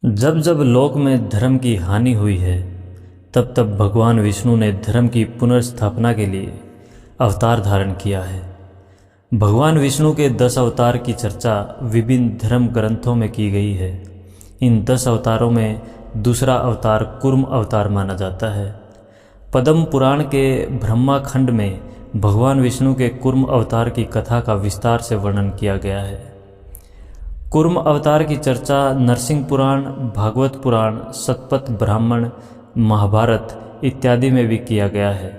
जब जब लोक में धर्म की हानि हुई है, तब तब भगवान विष्णु ने धर्म की पुनर्स्थापना के लिए अवतार धारण किया है। भगवान विष्णु के 10 अवतार की चर्चा विभिन्न धर्म ग्रंथों में की गई है। इन 10 अवतारों में दूसरा अवतार कूर्म अवतार माना जाता है। पद्म पुराण के ब्रह्मा खंड में भगवान विष्णु के कूर्म अवतार की कथा का विस्तार से वर्णन किया गया है। कूर्म अवतार की चर्चा नरसिंह पुराण, भागवत पुराण, शतपथ ब्राह्मण, महाभारत इत्यादि में भी किया गया है।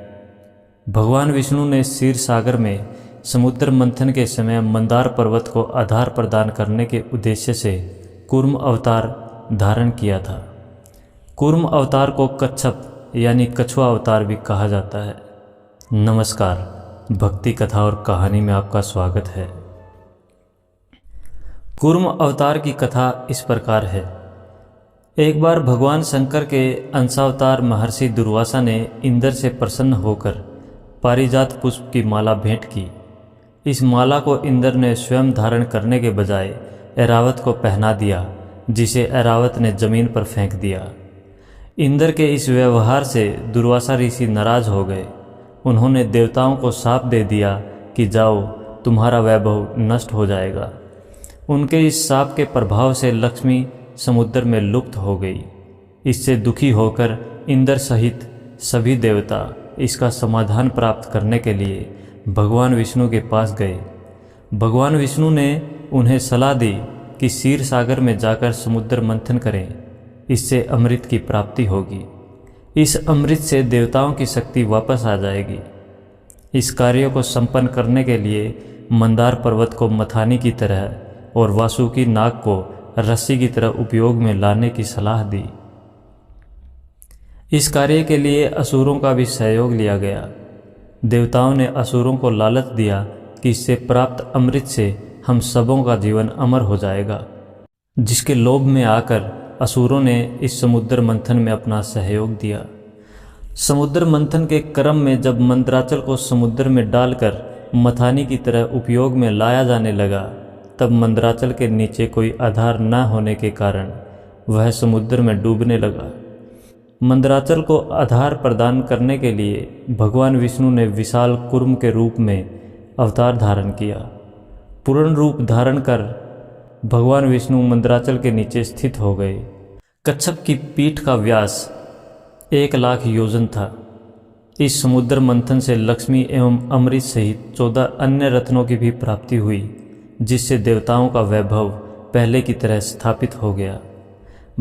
भगवान विष्णु ने क्षीर सागर में समुद्र मंथन के समय मंदार पर्वत को आधार प्रदान करने के उद्देश्य से कूर्म अवतार धारण किया था। कूर्म अवतार को कच्छप यानी कछुआ अवतार भी कहा जाता है। नमस्कार, भक्ति कथा और कहानी में आपका स्वागत है। कूर्म अवतार की कथा इस प्रकार है। एक बार भगवान शंकर के अंशावतार महर्षि दुर्वासा ने इंद्र से प्रसन्न होकर पारिजात पुष्प की माला भेंट की। इस माला को इंद्र ने स्वयं धारण करने के बजाय ऐरावत को पहना दिया, जिसे ऐरावत ने जमीन पर फेंक दिया। इंद्र के इस व्यवहार से दुर्वासा ऋषि नाराज हो गए। उन्होंने देवताओं को शाप दे दिया कि जाओ, तुम्हारा वैभव नष्ट हो जाएगा। उनके इस शाप के प्रभाव से लक्ष्मी समुद्र में लुप्त हो गई। इससे दुखी होकर इंद्र सहित सभी देवता इसका समाधान प्राप्त करने के लिए भगवान विष्णु के पास गए। भगवान विष्णु ने उन्हें सलाह दी कि क्षीर सागर में जाकर समुद्र मंथन करें, इससे अमृत की प्राप्ति होगी। इस अमृत से देवताओं की शक्ति वापस आ जाएगी। इस कार्य को संपन्न करने के लिए मंदार पर्वत को मथानी की तरह और वासुकी नाग को रस्सी की तरह उपयोग में लाने की सलाह दी। इस कार्य के लिए असुरों का भी सहयोग लिया गया। देवताओं ने असुरों को लालच दिया कि इससे प्राप्त अमृत से हम सबों का जीवन अमर हो जाएगा, जिसके लोभ में आकर असुरों ने इस समुद्र मंथन में अपना सहयोग दिया। समुद्र मंथन के क्रम में जब मंदराचल को समुद्र में डालकर मथानी की तरह उपयोग में लाया जाने लगा, तब मंदराचल के नीचे कोई आधार न होने के कारण वह समुद्र में डूबने लगा। मंदराचल को आधार प्रदान करने के लिए भगवान विष्णु ने विशाल कूर्म के रूप में अवतार धारण किया। पूर्ण रूप धारण कर भगवान विष्णु मंदराचल के नीचे स्थित हो गए। कच्छप की पीठ का व्यास 1 लाख योजन था। इस समुद्र मंथन से लक्ष्मी एवं अमृत सहित 14 अन्य रत्नों की भी प्राप्ति हुई, जिससे देवताओं का वैभव पहले की तरह स्थापित हो गया।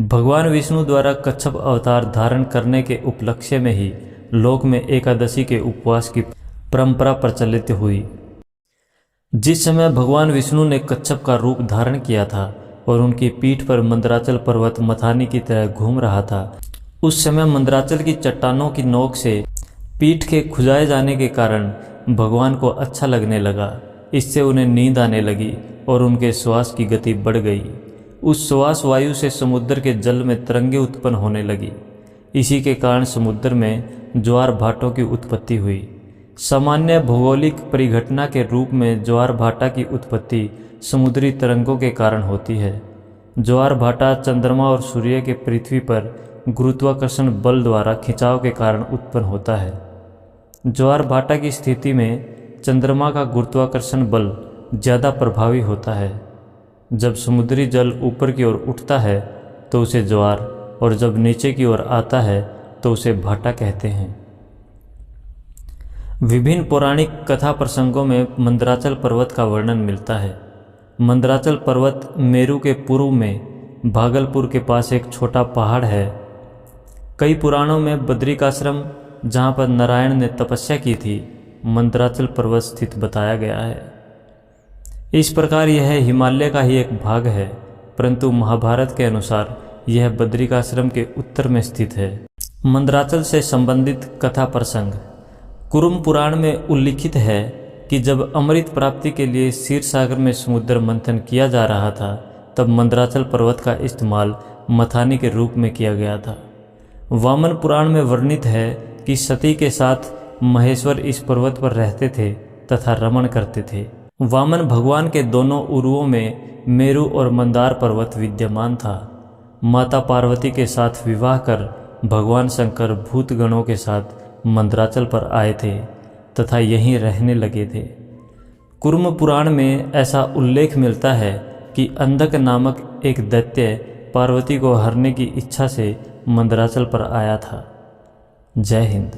भगवान विष्णु द्वारा कच्छप अवतार धारण करने के उपलक्ष्य में ही लोक में एकादशी के उपवास की परंपरा प्रचलित हुई। जिस समय भगवान विष्णु ने कच्छप का रूप धारण किया था और उनकी पीठ पर मंदराचल पर्वत मथानी की तरह घूम रहा था, उस समय मंदराचल की चट्टानों की नोक से पीठ के खुजाए जाने के कारण भगवान को अच्छा लगने लगा। इससे उन्हें नींद आने लगी और उनके श्वास की गति बढ़ गई। उस श्वास वायु से समुद्र के जल में तरंगें उत्पन्न होने लगी। इसी के कारण समुद्र में ज्वार भाटों की उत्पत्ति हुई। सामान्य भौगोलिक परिघटना के रूप में ज्वार भाटा की उत्पत्ति समुद्री तरंगों के कारण होती है। ज्वार भाटा चंद्रमा और सूर्य के पृथ्वी पर गुरुत्वाकर्षण बल द्वारा खिंचाव के कारण उत्पन्न होता है। ज्वार भाटा की स्थिति में चंद्रमा का गुरुत्वाकर्षण बल ज़्यादा प्रभावी होता है। जब समुद्री जल ऊपर की ओर उठता है तो उसे ज्वार, और जब नीचे की ओर आता है तो उसे भाटा कहते हैं। विभिन्न पौराणिक कथा प्रसंगों में मंदराचल पर्वत का वर्णन मिलता है। मंदराचल पर्वत मेरू के पूर्व में भागलपुर के पास एक छोटा पहाड़ है। कई पुराणों में बद्रिकाश्रम, जहाँ पर नारायण ने तपस्या की थी, मंदराचल पर्वत स्थित बताया गया है। इस प्रकार यह हिमालय का ही एक भाग है, परंतु महाभारत के अनुसार यह बद्रिकाश्रम के उत्तर में स्थित है। मंदराचल से संबंधित कथा प्रसंग कूर्म पुराण में उल्लिखित है कि जब अमृत प्राप्ति के लिए क्षीर सागर में समुद्र मंथन किया जा रहा था, तब मंदराचल पर्वत का इस्तेमाल मथानी के रूप में किया गया था। वामन पुराण में वर्णित है कि सती के साथ महेश्वर इस पर्वत पर रहते थे तथा रमण करते थे। वामन भगवान के दोनों उरुओं में मेरु और मंदार पर्वत विद्यमान था। माता पार्वती के साथ विवाह कर भगवान शंकर भूतगणों के साथ मंदराचल पर आए थे तथा यहीं रहने लगे थे। कुर्म पुराण में ऐसा उल्लेख मिलता है कि अंधक नामक एक दैत्य पार्वती को हरने की इच्छा से मंदराचल पर आया था। जय हिंद।